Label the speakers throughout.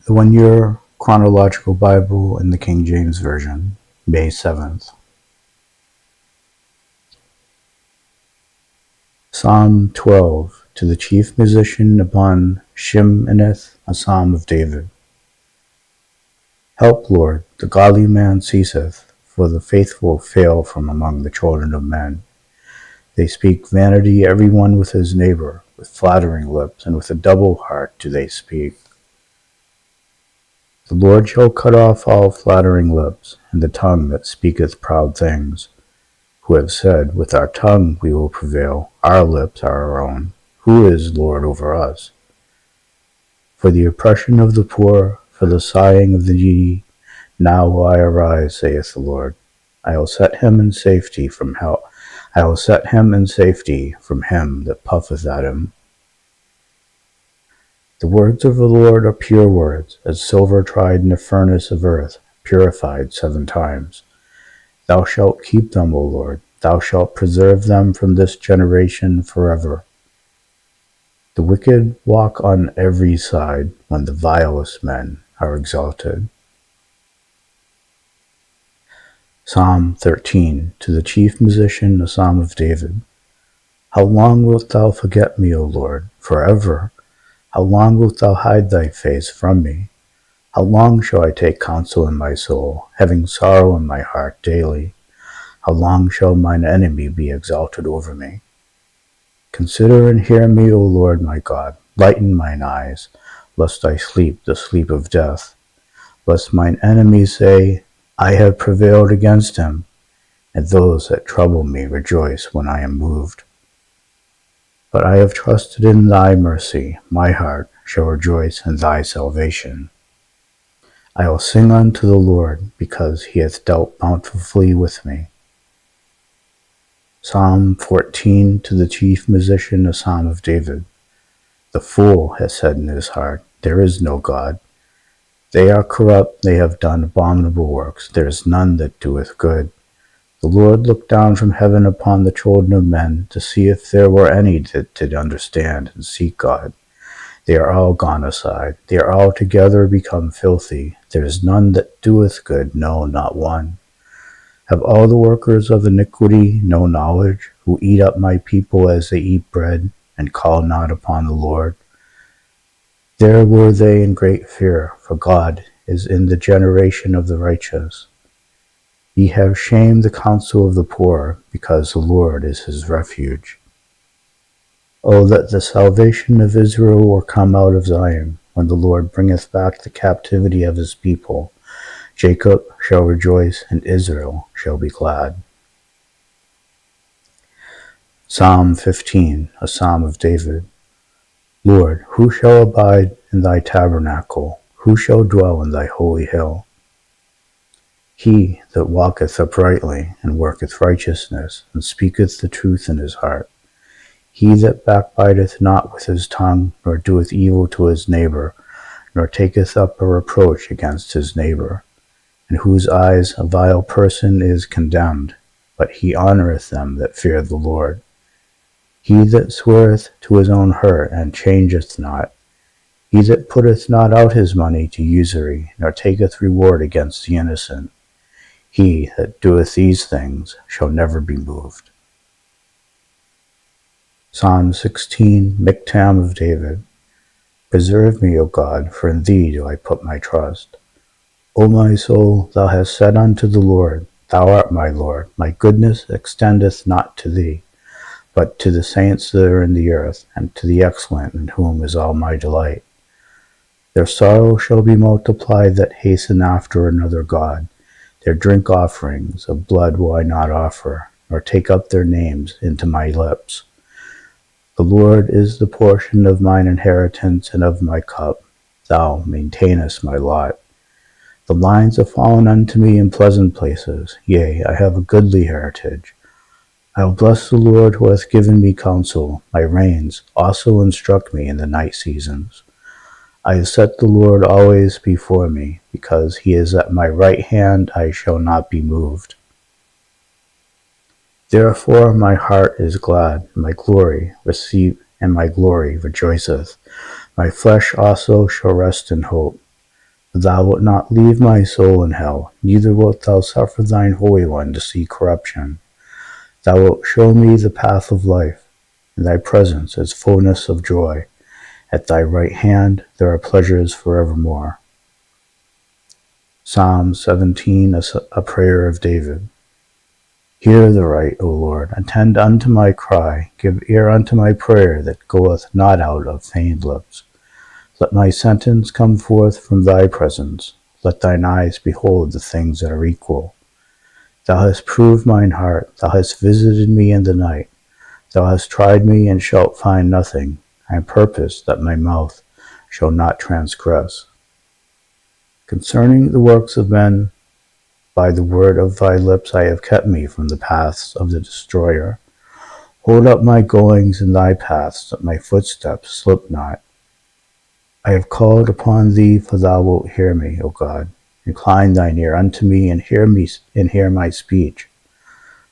Speaker 1: The 1 Year Chronological Bible in the King James Version, May 7th. Psalm 12, to the chief musician upon Sheminith, a psalm of David. Help, Lord, the godly man ceaseth, for the faithful fail from among the children of men. They speak vanity every one with his neighbor, with flattering lips, and with a double heart do they speak. The Lord shall cut off all flattering lips, and the tongue that speaketh proud things, who have said, with our tongue we will prevail, our lips are our own. Who is Lord over us? For the oppression of the poor, for the sighing of the needy, now will I arise, saith the Lord. I will set him in safety from hell. I will set him in safety from him that puffeth at him. The words of the Lord are pure words, as silver tried in a furnace of earth, purified 7 times. Thou shalt keep them, O Lord. Thou shalt preserve them from this generation forever. The wicked walk on every side when the vilest men are exalted. Psalm 13, to the chief musician, a psalm of David. How long wilt thou forget me, O Lord? Forever. How long wilt thou hide thy face from me? How long shall I take counsel in my soul, having sorrow in my heart daily? How long shall mine enemy be exalted over me? Consider and hear me, O Lord my God. Lighten mine eyes, lest I sleep the sleep of death. Lest mine enemies say, I have prevailed against him, and those that trouble me rejoice when I am moved. But I have trusted in thy mercy. My heart shall rejoice in thy salvation. I will sing unto the Lord, because he hath dealt bountifully with me. Psalm 14, to the chief musician, a psalm of David. The fool has said in his heart, there is no God. They are corrupt, they have done abominable works. There is none that doeth good. The Lord looked down from heaven upon the children of men, to see if there were any that did understand and seek God. They are all gone aside. They are altogether become filthy. There is none that doeth good, no, not one. Have all the workers of iniquity no knowledge, who eat up my people as they eat bread, and call not upon the Lord? There were they in great fear, for God is in the generation of the righteous. Ye have shamed the counsel of the poor, because the Lord is his refuge. O that the salvation of Israel were come out of Zion, when the Lord bringeth back the captivity of his people. Jacob shall rejoice, and Israel shall be glad. Psalm 15, a psalm of David. Lord, who shall abide in thy tabernacle? Who shall dwell in thy holy hill? He that walketh uprightly, and worketh righteousness, and speaketh the truth in his heart. He that backbiteth not with his tongue, nor doeth evil to his neighbor, nor taketh up a reproach against his neighbor, in whose eyes a vile person is condemned, but he honoureth them that fear the Lord. He that sweareth to his own hurt, and changeth not. He that putteth not out his money to usury, nor taketh reward against the innocent. He that doeth these things shall never be moved. Psalm 16, Miktam of David. Preserve me, O God, for in thee do I put my trust. O my soul, thou hast said unto the Lord, Thou art my Lord. My goodness extendeth not to thee, but to the saints that are in the earth, and to the excellent, in whom is all my delight. Their sorrow shall be multiplied that hasten after another God. Their drink offerings of blood will I not offer, nor take up their names into my lips. The Lord is the portion of mine inheritance and of my cup. Thou maintainest my lot. The lines have fallen unto me in pleasant places. Yea, I have a goodly heritage. I will bless the Lord who hath given me counsel. My reins also instruct me in the night seasons. I have set the Lord always before me, because he is at my right hand, I shall not be moved. Therefore my heart is glad, and my glory rejoiceth. My flesh also shall rest in hope. Thou wilt not leave my soul in hell, neither wilt thou suffer thine Holy One to see corruption. Thou wilt show me the path of life. In thy presence is fullness of joy. At thy right hand there are pleasures forevermore. Psalm 17, a prayer of David. Hear the right, O Lord, attend unto my cry, give ear unto my prayer that goeth not out of feigned lips. Let my sentence come forth from thy presence. Let thine eyes behold the things that are equal. Thou hast proved mine heart, thou hast visited me in the night. Thou hast tried me, and shalt find nothing. I purpose that my mouth shall not transgress. Concerning the works of men, by the word of thy lips I have kept me from the paths of the destroyer. Hold up my goings in thy paths, that my footsteps slip not. I have called upon thee, for thou wilt hear me, O God. Incline thine ear unto me, and hear my speech.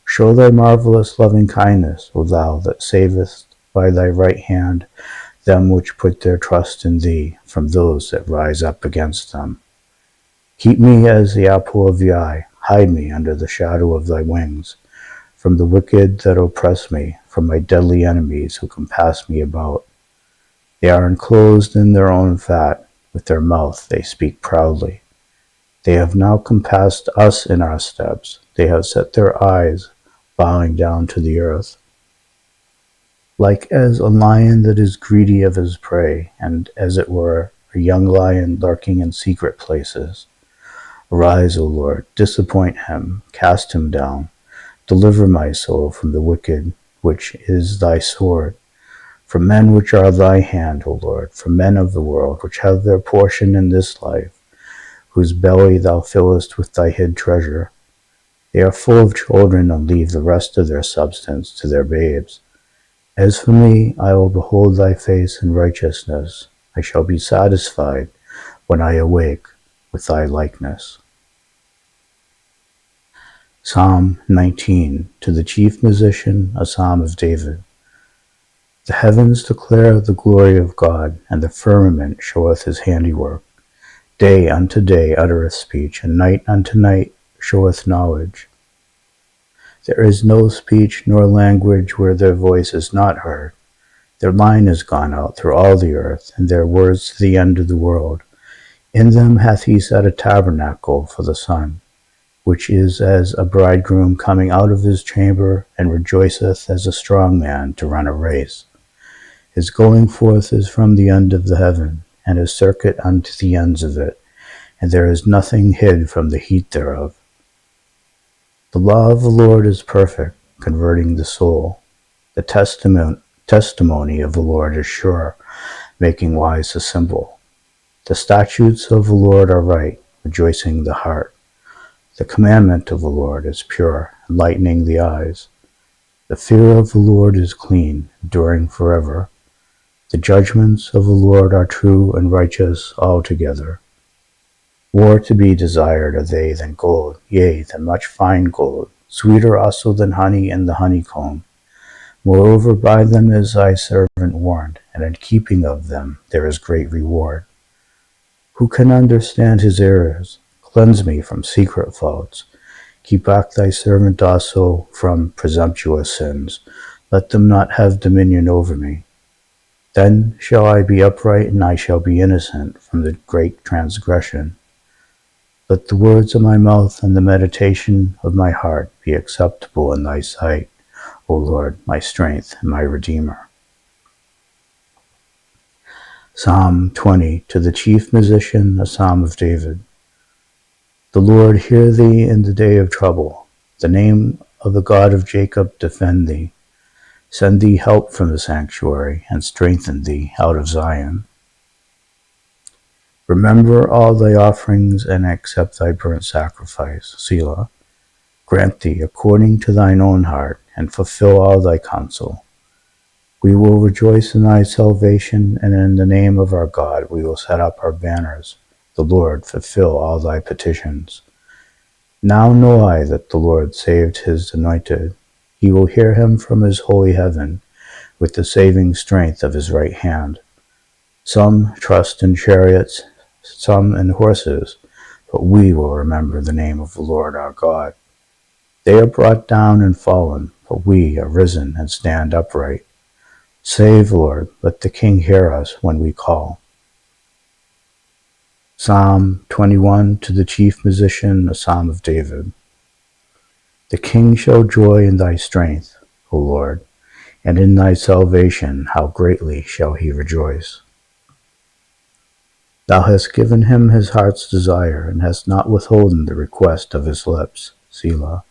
Speaker 1: Show thy marvelous loving kindness, O thou that savest by thy right hand them which put their trust in thee, from those that rise up against them. Keep me as the apple of the eye, hide me under the shadow of thy wings, from the wicked that oppress me, from my deadly enemies who compass me about. They are enclosed in their own fat, with their mouth they speak proudly. They have now compassed us in our steps, they have set their eyes, bowing down to the earth. Like as a lion that is greedy of his prey, and as it were a young lion lurking in secret places. Arise, O Lord, disappoint him, cast him down. Deliver my soul from the wicked, which is thy sword. From men which are thy hand, O Lord, from men of the world, which have their portion in this life, whose belly thou fillest with thy hid treasure. They are full of children, and leave the rest of their substance to their babes. As for me, I will behold thy face in righteousness. I shall be satisfied when I awake with thy likeness. Psalm 19, to the chief musician, a psalm of David. The heavens declare the glory of God, and the firmament showeth his handiwork. Day unto day uttereth speech, and night unto night showeth knowledge. There is no speech nor language where their voice is not heard. Their line is gone out through all the earth, and their words to the end of the world. In them hath he set a tabernacle for the sun, which is as a bridegroom coming out of his chamber, and rejoiceth as a strong man to run a race. His going forth is from the end of the heaven, and his circuit unto the ends of it, and there is nothing hid from the heat thereof. The law of the Lord is perfect, converting the soul. The testimony of the Lord is sure, making wise the simple. The statutes of the Lord are right, rejoicing the heart. The commandment of the Lord is pure, enlightening the eyes. The fear of the Lord is clean, enduring forever. The judgments of the Lord are true and righteous altogether. More to be desired are they than gold, yea, than much fine gold, sweeter also than honey and the honeycomb. Moreover, by them is thy servant warned, and in keeping of them there is great reward. Who can understand his errors? Cleanse me from secret faults. Keep back thy servant also from presumptuous sins. Let them not have dominion over me. Then shall I be upright, and I shall be innocent from the great transgression. Let the words of my mouth and the meditation of my heart be acceptable in thy sight, O Lord, my strength and my Redeemer. Psalm 20, to the chief musician, a psalm of David. The Lord hear thee in the day of trouble. The name of the God of Jacob defend thee. Send thee help from the sanctuary, and strengthen thee out of Zion. Remember all thy offerings, and accept thy burnt sacrifice, Selah. Grant thee according to thine own heart, and fulfill all thy counsel. We will rejoice in thy salvation, and in the name of our God we will set up our banners. The Lord fulfill all thy petitions. Now know I that the Lord saved his anointed. He will hear him from his holy heaven, with the saving strength of his right hand. Some trust in chariots, some in horses, but we will remember the name of the Lord our God. They are brought down and fallen, but we are risen and stand upright. Save, Lord, let the King hear us when we call. Psalm 21, to the chief musician, a psalm of David. The King shall joy in thy strength, O Lord, and in thy salvation how greatly shall he rejoice. Thou hast given him his heart's desire, and hast not withholden the request of his lips. Selah.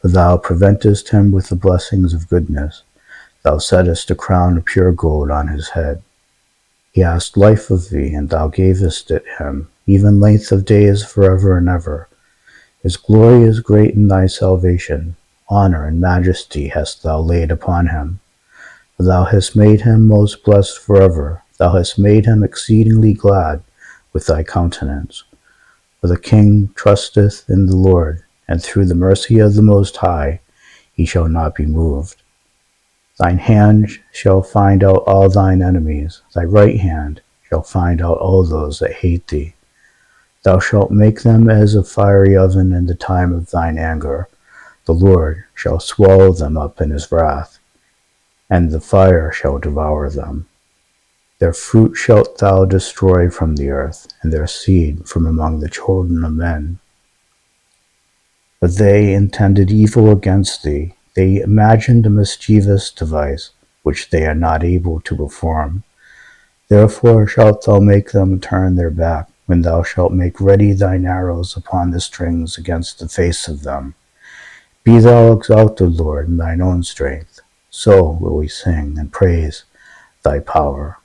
Speaker 1: For thou preventest him with the blessings of goodness. Thou settest a crown of pure gold on his head. He asked life of thee, and thou gavest it him, even length of days forever and ever. His glory is great in thy salvation. Honor and majesty hast thou laid upon him. For thou hast made him most blessed forever. Thou hast made him exceedingly glad with thy countenance. For the King trusteth in the Lord, and through the mercy of the Most High he shall not be moved. Thine hand shall find out all thine enemies. Thy right hand shall find out all those that hate thee. Thou shalt make them as a fiery oven in the time of thine anger. The Lord shall swallow them up in his wrath, and the fire shall devour them. Their fruit shalt thou destroy from the earth, and their seed from among the children of men. But they intended evil against thee. They imagined a mischievous device, which they are not able to perform. Therefore shalt thou make them turn their back, when thou shalt make ready thine arrows upon the strings against the face of them. Be thou exalted, Lord, in thine own strength. So will we sing and praise thy power.